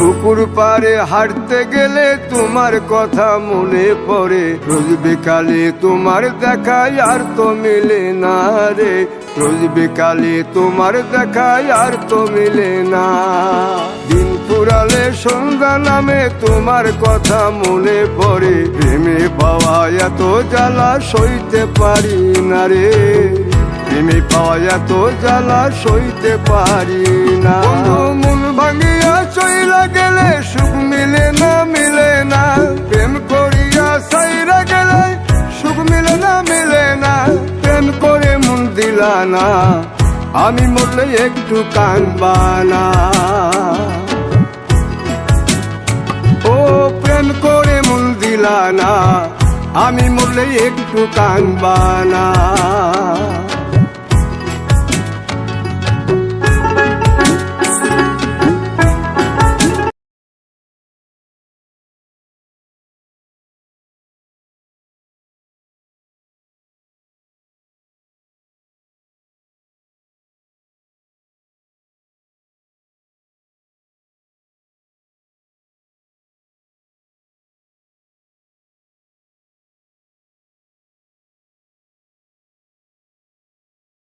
পুকুর পাড়ে হাঁটতে গেলে তোমার কথা মনে পড়ে, রোজ বিকালে তোমার দেখায় আর তো মিলে না রে, রোজ বিকালে তোমার দেখায় আর তো মিলে না। দিন ফুরালে সন্ধ্যা নামে তোমার কথা মনে পড়ে, প্রেমে পাওয়া এত জ্বালা সইতে পারি না রে, প্রেমে পাওয়া এত জ্বালা সইতে পারি না। মন ভাঙিয়া চইলা গেলে সুখ মিলে না, মিলে না, প্রেম করিয়া সাইরা গেলে সুখ মিলে না, মিলে না, প্রেম করে মন দিলা না, আমি মরলে একটু কাঁদবা না। ও প্রেম করে মন দিলা না, আমি মরলে একটু কাঁদবা না।